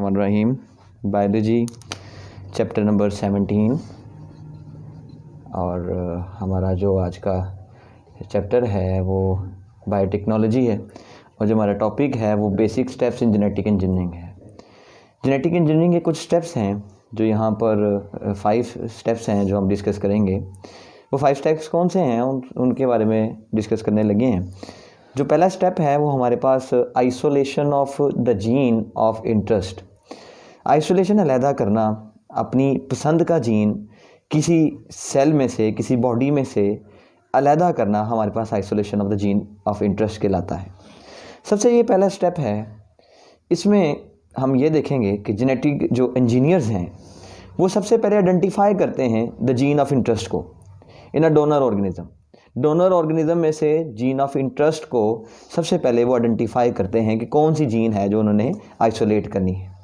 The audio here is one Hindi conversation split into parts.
बिस्मिल्लाहिर्रहमानिर्रहीम। बायोलॉजी चैप्टर नंबर 17 और हमारा जो आज का चैप्टर है वो बायोटेक्नोलॉजी है और जो हमारा टॉपिक है वो basic steps in genetic engineering है। जेनेटिक इंजीनियरिंग के कुछ स्टेप्स हैं जो यहाँ पर 5 स्टेप्स हैं जो हम डिस्कस करेंगे। वो 5 स्टेप्स कौन से हैं उनके बारे में डिस्कस करने लगे हैं। जो पहला स्टेप है वो हमारे पास isolation of the gene of interest. Isolation अलहदा करना, अपनी पसंद का जीन किसी सेल में से, किसी बॉडी में से अलहदा करना हमारे पास isolation of the gene of interest कहलाता है। सबसे ये पहला स्टेप है। इसमें हम ये देखेंगे कि जेनेटिक जो इंजीनियर्स हैं वो सबसे पहले आइडेंटिफाई करते हैं द जीन ऑफ इंटरेस्ट को in a donor organism. Donor organism में से जीन ऑफ इंटरेस्ट को सबसे पहले वो आइडेंटिफाई करते हैं कि कौन सी जीन है जो उन्होंने आइसोलेट करनी है।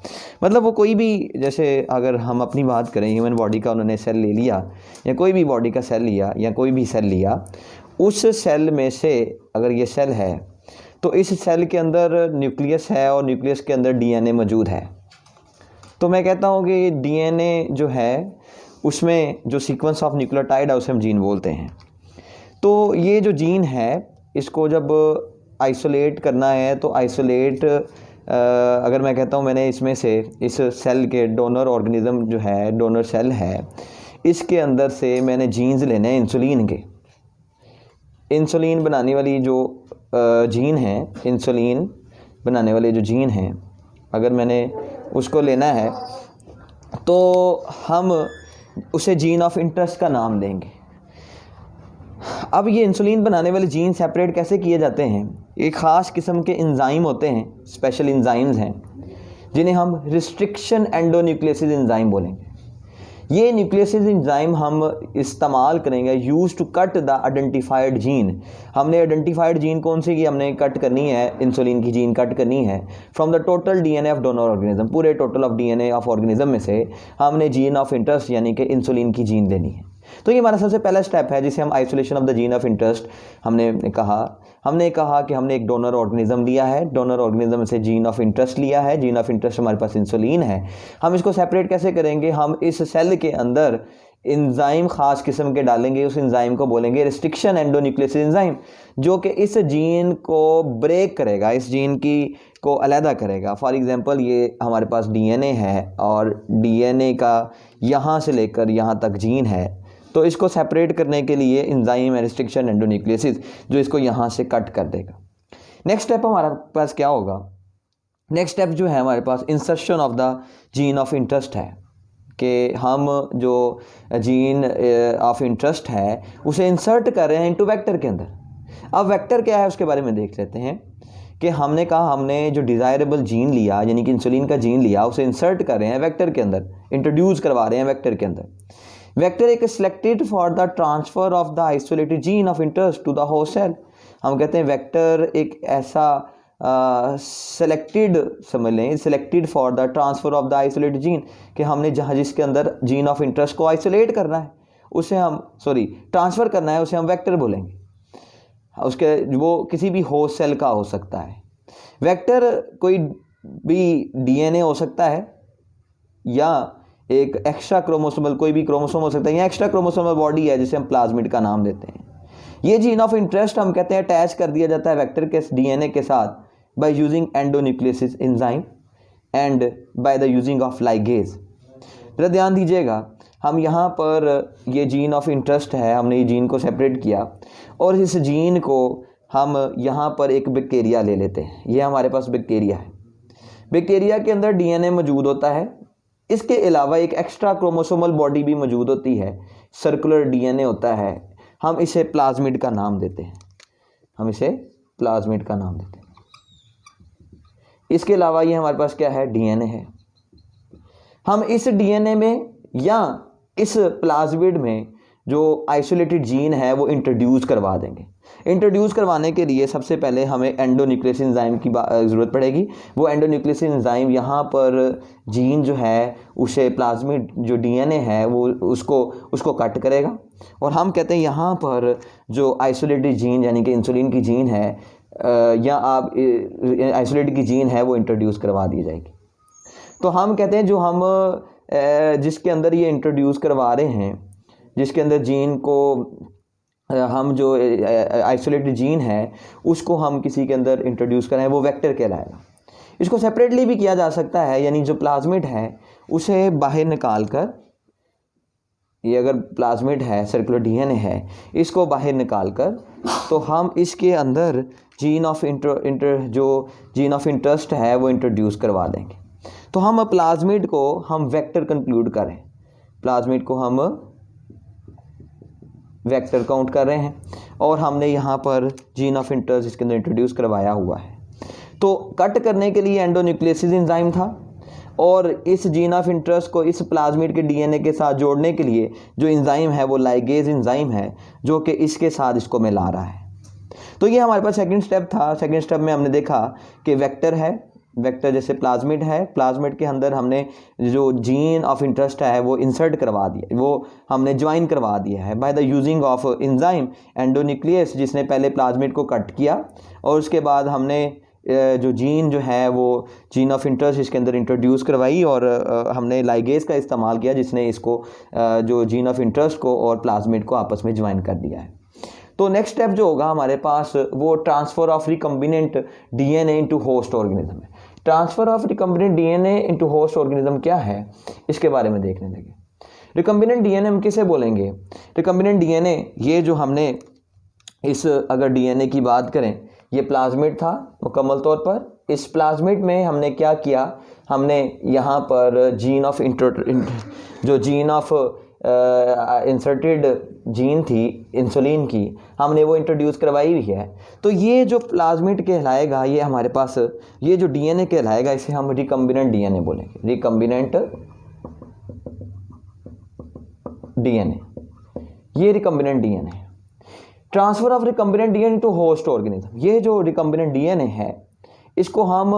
मतलब वो कोई भी, जैसे अगर हम अपनी बात करें, ह्यूमन बॉडी का उन्होंने सेल ले लिया या कोई भी बॉडी का सेल लिया या कोई भी सेल लिया, उस सेल में से अगर ये सेल है तो इस सेल के अंदर न्यूक्लियस है और न्यूक्लियस के अंदर डीएनए मौजूद है। तो मैं कहता हूँ कि डीएनए जो है उसमें जो सीक्वेंस ऑफ न्यूक्लियोटाइड है उसे हम जीन बोलते हैं। तो ये जो जीन है इसको जब आइसोलेट करना है तो आइसोलेट अगर मैं कहता हूँ मैंने इसमें से इस सेल के डोनर ऑर्गेनिज्म जो है, डोनर सेल है, इसके अंदर से मैंने जीन्स लेने हैं इंसुलिन के। इंसुलिन बनाने वाली जो जीन है, इंसुलिन बनाने वाले जो जीन हैं, अगर मैंने उसको लेना है तो हम उसे जीन ऑफ इंटरेस्ट का नाम देंगे। अब ये इंसुलिन बनाने वाले जीन सेपरेट कैसे किए जाते हैं? एक ख़ास किस्म के एंजाइम होते हैं, स्पेशल एंजाइम्स हैं जिन्हें हम रिस्ट्रिक्शन एंडोन्यूक्लियोसिस एंजाइम बोलेंगे। ये न्यूक्लियोसिस एंजाइम हम इस्तेमाल करेंगे use to cut the identified gene. हमने आइडेंटिफाइड जीन कौन सी की हमने कट करनी है? इंसुलिन की जीन कट करनी है from the total DNA of donor organism. पूरे total of DNA of organism में से हमने जीन ऑफ इंटरेस्ट यानी कि इंसुलिन की जीन लेनी है। तो ये हमारा सबसे पहला स्टेप है जिसे हम isolation of the gene of interest हमने कहा कि हमने एक डोनर ऑर्गेनिज्म लिया है, डोनर ऑर्गेनिज्म से जीन ऑफ इंटरेस्ट लिया है, जीन ऑफ इंटरेस्ट हमारे पास इंसुलिन है। हम इसको सेपरेट कैसे करेंगे? हम इस सेल के अंदर एंजाइम ख़ास किस्म के डालेंगे, उस एंजाइम को बोलेंगे रिस्ट्रिक्शन एंडोन्यूक्लियोसिस एंजाइम, जो कि इस जीन को ब्रेक करेगा, इस जीन की को अलहदा करेगा। फॉर एग्जांपल ये हमारे पास डीएनए है और डीएनए का यहाँ से लेकर यहाँ तक जीन है, तो इसको सेपरेट करने के लिए एंजाइम है रिस्ट्रिक्शन एंडोन्यूक्लियोसिस जो इसको यहाँ से कट कर देगा। नेक्स्ट स्टेप हमारे पास क्या होगा? नेक्स्ट स्टेप जो है हमारे पास insertion of the gene of interest है कि हम जो जीन ऑफ इंटरेस्ट है उसे इंसर्ट कर रहे हैं इनटू वेक्टर के अंदर। अब वेक्टर क्या है उसके बारे में देख लेते हैं कि हमने कहा हमने जो डिज़ायरेबल जीन लिया यानी कि इंसुलिन का जीन लिया उसे इंसर्ट कर रहे हैं वेक्टर के अंदर, इंट्रोड्यूस करवा रहे हैं वेक्टर के अंदर। वेक्टर एक selected for the transfer of the isolated gene of interest to the host cell. हम कहते हैं वेक्टर एक ऐसा सेलेक्टेड, समझ लें, selected for the transfer of the isolated gene कि हमने जहाँ जिसके अंदर जीन ऑफ इंटरेस्ट को आइसोलेट करना है उसे हम ट्रांसफ़र करना है उसे हम वेक्टर बोलेंगे। उसके वो किसी भी होस्ट सेल का हो सकता है। वेक्टर कोई भी डीएनए हो सकता है या एक एक्स्ट्रा क्रोमोसोमल कोई भी क्रोमोसोम हो सकता है या एक्स्ट्रा क्रोमोसोमल बॉडी है जिसे हम प्लाज्मिड का नाम देते हैं। ये जीन ऑफ इंटरेस्ट हम कहते हैं अटैच कर दिया जाता है वेक्टर के डीएनए के साथ by using endonucleases enzyme and by the using of ligase. जरा ध्यान दीजिएगा, हम यहाँ पर ये जीन ऑफ इंटरेस्ट है, हमने ये जीन को सेपरेट किया और इस जीन को हम यहाँ पर एक बैक्टीरिया ले लेते हैं। ये हमारे पास बैक्टीरिया है। बैक्टीरिया के अंदर डीएनए मौजूद होता है, इसके अलावा एक एक्स्ट्रा क्रोमोसोमल बॉडी भी मौजूद होती है, सर्कुलर डीएनए होता है। हम इसे प्लाज्मिड का नाम देते हैं, इसके अलावा ये हमारे पास क्या है? डीएनए है। हम इस डीएनए में या इस प्लाज्मिड में जो आइसोलेटेड जीन है वो इंट्रोड्यूस करवा देंगे। इंट्रोड्यूस करवाने के लिए सबसे पहले हमें एंडोन्यूक्लियोसिस एंजाइम की ज़रूरत पड़ेगी। वो एंडोन्यूक्लियोसिस एंजाइम यहाँ पर जीन जो है उसे प्लाज्मिड जो डीएनए है वो उसको कट करेगा और हम कहते हैं यहाँ पर जो आइसोलेटेड जीन यानी कि इंसुलिन की जीन है या आप आइसोलेटेड की जीन है वो इंट्रोड्यूस करवा दी जाएगी। तो हम कहते हैं जो हम जिसके अंदर ये इंट्रोड्यूस करवा रहे हैं, जिसके अंदर जीन को हम जो आइसोलेटेड जीन है उसको हम किसी के अंदर इंट्रोड्यूस करें, वो वेक्टर कहलाएगा। इसको सेपरेटली भी किया जा सकता है, यानी जो प्लाज्मिड है उसे बाहर निकाल कर, ये अगर प्लाज्मिड है, सर्कुलर डीएनए है, इसको बाहर निकाल कर तो हम इसके अंदर जीन ऑफ जो जीन ऑफ इंटरेस्ट है वो इंट्रोड्यूस करवा देंगे। तो हम प्लाज्मिड को हम वेक्टर कंक्लूड करें, प्लाज्मिड को हम वेक्टर काउंट कर रहे हैं और हमने यहाँ पर जीन ऑफ इंटरेस्ट इसके अंदर इंट्रोड्यूस करवाया हुआ है। तो कट करने के लिए एंडोन्यूक्लियोसिस एंजाइम था और इस जीन ऑफ इंटरेस्ट को इस प्लाज्मिड के डीएनए के साथ जोड़ने के लिए जो एंजाइम है वो लाइगेज एंजाइम है, जो कि इसके साथ इसको मिला रहा है। तो ये हमारे पास सेकंड स्टेप था। सेकंड स्टेप में हमने देखा कि वेक्टर है, वेक्टर जैसे प्लाज्मिड है, प्लाज्मिड के अंदर हमने जो जीन ऑफ इंटरेस्ट है वो इंसर्ट करवा दिया, वो हमने ज्वाइन करवा दिया है bye the using of enzyme endonuclease, जिसने पहले प्लाज्मिड को कट किया और उसके बाद हमने जो जीन जो है वो जीन ऑफ इंटरेस्ट इसके अंदर इंट्रोड्यूस करवाई और हमने लाइगेज का इस्तेमाल किया जिसने इसको जो जीन ऑफ इंटरेस्ट को और प्लाज्मिड को आपस में ज्वाइन कर दिया है। तो नेक्स्ट स्टेप जो होगा हमारे पास वो transfer of recombinant DNA into host organism है। Transfer of recombinant DNA into host organism क्या है, इसके बारे में देखने लगे। रिकम्बिनेंट डीएनए हम किसे बोलेंगे? रिकम्बिनेंट डीएनए ये जो हमने इस अगर डीएनए की बात करें, ये प्लाज्मिड था मुकम्मल तौर पर। इस प्लाज्मिड में हमने क्या किया, हमने यहाँ पर जीन ऑफ जो जीन ऑफ इंसर्टेड जीन थी इंसुलिन की, हमने वो इंट्रोड्यूस करवाई हुई है। तो ये जो प्लाज्मिड कहलाएगा, ये हमारे पास ये जो डीएनए कहलाएगा, इसे हम रिकम्बिनेंट डीएनए बोलेंगे। रिकम्बिनेंट डीएनए, ये रिकम्बिनेंट डीएनए है। Transfer of recombinant DNA to host organism, ये जो रिकम्बिनेंट डीएनए है इसको हम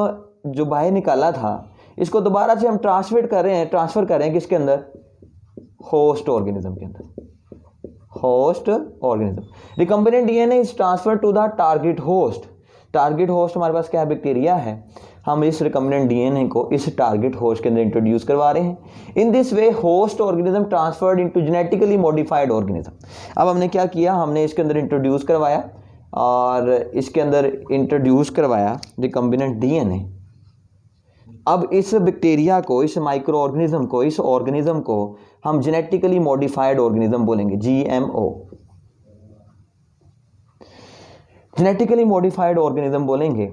जो बाहर निकाला था इसको दोबारा से हम ट्रांसफ़र कर रहे हैं किसके अंदर? होस्ट ऑर्गेनिज्म के अंदर। Host organism, recombinant DNA is transfer to the target host. Target host हमारे पास क्या है? बैक्टीरिया है। हम इस रिकम्बिनेंट डीएनए को इस टारगेट होस्ट के अंदर इंट्रोड्यूस करवा रहे हैं। In this way host organism transferred into genetically modified organism. अब हमने क्या किया, हमने इसके अंदर इंट्रोड्यूस करवाया और इसके अंदर इंट्रोड्यूस करवाया रिकम्बिनेंट डीएनए। अब इस बैक्टीरिया को, इस माइक्रो ऑर्गेनिज्म को, इस ऑर्गेनिज्म को हम जेनेटिकली मॉडिफाइड ऑर्गेनिज्म बोलेंगे, जीएमओ। जेनेटिकली मॉडिफाइड ऑर्गेनिज्म बोलेंगे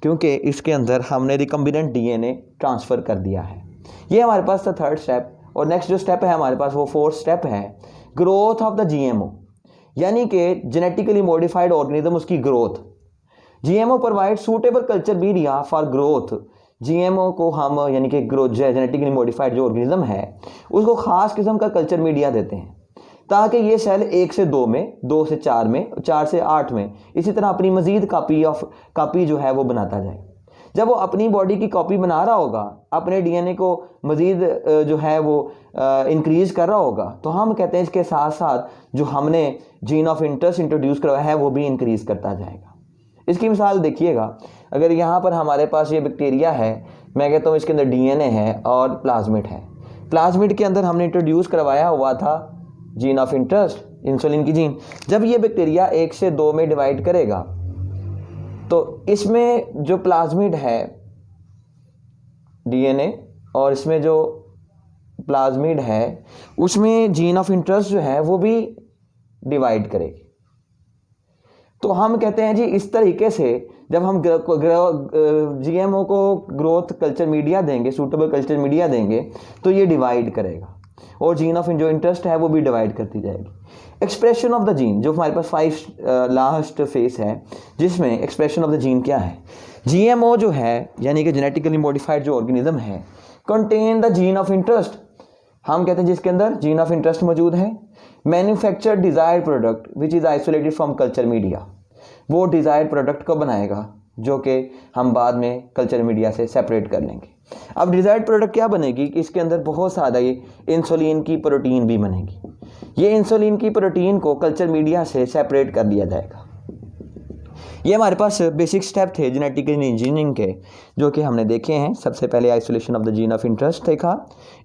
क्योंकि इसके अंदर हमने रिकम्बिनेंट डीएनए ट्रांसफ़र कर दिया है। ये हमारे पास था थर्ड स्टेप। और नेक्स्ट जो स्टेप है हमारे पास वो फोर्थ स्टेप है, ग्रोथ ऑफ द जीएमओ, यानी कि जेनेटिकली मॉडिफाइड ऑर्गेनिज्म, उसकी growth. GMO provide suitable culture media for growth. GMO को हम यानी कि ग्रोथ जेनेटिकली मॉडिफाइड जो ऑर्गेनिज्म है उसको ख़ास किस्म का कल्चर मीडिया देते हैं ताकि ये सेल 1 से 2 में, 2 से 4 में, 4 से 8 में इसी तरह अपनी मज़ीद कापी जो है वो बनाता जाए। जब वो अपनी बॉडी की कॉपी बना रहा होगा, अपने डीएनए को मज़ीद जो है वो इंक्रीज़ कर रहा होगा, तो हम कहते हैं इसके साथ साथ जो हमने जीन ऑफ इंटरेस्ट इंट्रोड्यूस करवाया है वो भी इंक्रीज़ करता जाएगा। इसकी मिसाल देखिएगा, अगर यहाँ पर हमारे पास ये बैक्टीरिया है, मैं कहता हूँ इसके अंदर डीएनए है और प्लाज्मिड है। प्लाज्मिड के अंदर हमने इंट्रोड्यूस करवाया हुआ था जीन ऑफ इंटरेस्ट, इंसुलिन की जीन। जब ये बैक्टीरिया 1 से 2 में डिवाइड करेगा तो इसमें जो प्लाज्मिड है डीएनए और इसमें जो प्लाज्मिड है उसमें जीन ऑफ इंटरेस्ट जो है वो भी डिवाइड करेगी। तो हम कहते हैं जी इस तरीके से जब हम जीएमओ को ग्रोथ कल्चर मीडिया देंगे, सूटेबल कल्चर मीडिया देंगे, तो ये डिवाइड करेगा और जीन ऑफ जो इंटरेस्ट है वो भी डिवाइड करती जाएगी। एक्सप्रेशन ऑफ द जीन, जो हमारे पास 5 लास्ट फेस है जिसमें एक्सप्रेशन ऑफ द जीन क्या है। जीएमओ जो है यानी कि जेनेटिकली मॉडिफाइड जो ऑर्गेनिज्म है contain the gene of interest. हम कहते हैं जिसके अंदर जीन ऑफ इंटरेस्ट मौजूद है। Manufacture desired product which is isolated from culture media, वो डिज़ायर्ड प्रोडक्ट को बनाएगा जो कि हम बाद में कल्चर मीडिया से सेपरेट कर लेंगे। अब डिज़ायर्ड प्रोडक्ट क्या बनेगी कि इसके अंदर बहुत सारा ये इंसुलिन की प्रोटीन भी बनेगी। ये इंसुलिन की प्रोटीन को कल्चर मीडिया से सेपरेट कर दिया जाएगा। ये हमारे पास बेसिक स्टेप थे जेनेटिक इंजीनियरिंग के, जो कि हमने देखे हैं। सबसे पहले isolation of the gene of interest देखा,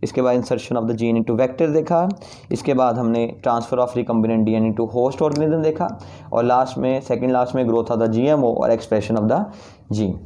इसके बाद insertion of the gene into vector देखा, इसके बाद हमने transfer of recombinant DNA into host organism देखा, और लास्ट में सेकंड लास्ट में ग्रोथ ऑफ द जीएमओ और एक्सप्रेशन ऑफ द जीन।